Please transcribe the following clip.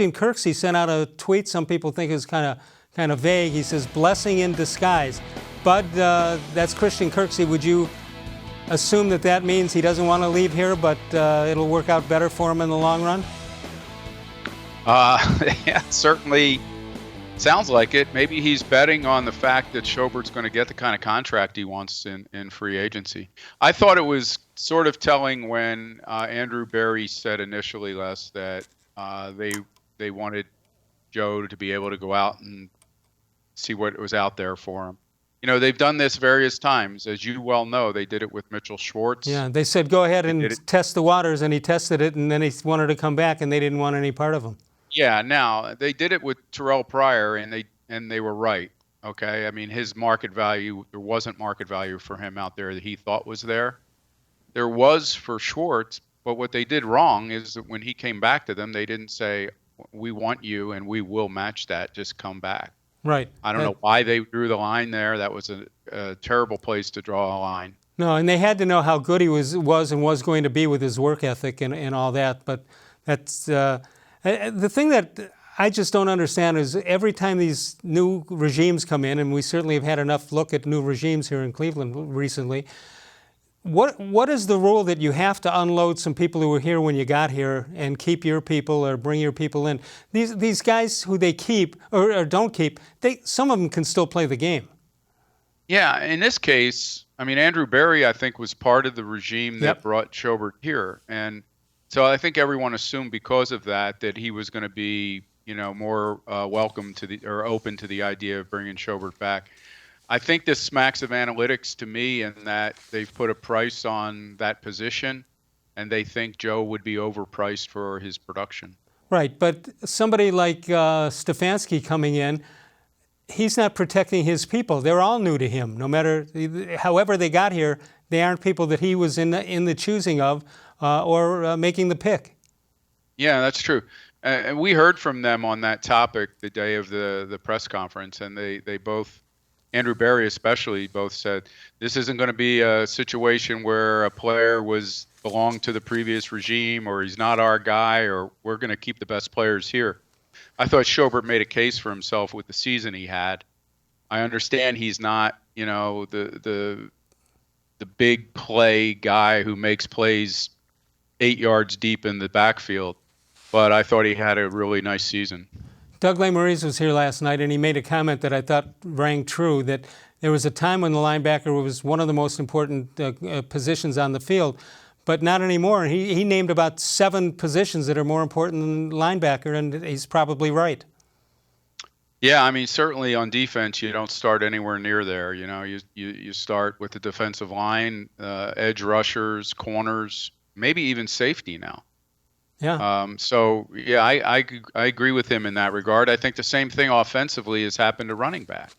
Christian Kirksey sent out a tweet some people think is kind of vague. He says, blessing in disguise. Bud, that's Christian Kirksey. Would you assume that that means he doesn't want to leave here, but it'll work out better for him in the long run? Yeah, certainly sounds like it. Maybe he's betting on the fact that Schobert's going to get the kind of contract he wants in free agency. I thought it was sort of telling when Andrew Berry said initially, Les, that they wanted Joe to be able to go out and see what was out there for him. You know, they've done this various times. As you well know, they did it with Mitchell Schwartz. Yeah, they said go ahead and test the waters, and he tested it, and then he wanted to come back, and they didn't want any part of him. Yeah, now they did it with Terrell Pryor, and they were right. Okay, I mean his market value, there wasn't market value for him out there that he thought was there. There was for Schwartz, but what they did wrong is that when he came back to them, they didn't say we want you and we will match that. Just come back. Right. I don't know why they drew the line there. That was a terrible place to draw a line. No, and they had to know how good he was and was going to be with his work ethic and all that. But that's the thing that I just don't understand is every time these new regimes come in, and we certainly have had enough look at new regimes here in Cleveland recently, what is the rule that you have to unload some people who were here when you got here and keep your people or bring your people in? These guys who they keep or don't keep, some of them can still play the game. Yeah, in this case, I mean, Andrew Berry, I think, was part of the regime that brought Schobert here. And so I think everyone assumed because of that he was going to be, more welcome to or open to the idea of bringing Schobert back. I think this smacks of analytics to me in that they've put a price on that position, and they think Joe would be overpriced for his production. Right, but somebody like Stefanski coming in, he's not protecting his people. They're all new to him. No matter, however they got here, they aren't people that he was in the choosing of or making the pick. Yeah, that's true. And we heard from them on that topic the day of the press conference, and they both, Andrew Berry especially, both said this isn't going to be a situation where a player belonged to the previous regime or he's not our guy or we're going to keep the best players here. I thought Schobert made a case for himself with the season he had. I understand he's not, the big play guy who makes plays 8 yards deep in the backfield, but I thought he had a really nice season. Doug Lesmerises was here last night, and he made a comment that I thought rang true, that there was a time when the linebacker was one of the most important positions on the field, but not anymore. He named about 7 positions that are more important than linebacker, and he's probably right. Yeah, I mean, certainly on defense, you don't start anywhere near there. You start with the defensive line, edge rushers, corners, maybe even safety now. Yeah. I agree with him in that regard. I think the same thing offensively has happened to running back.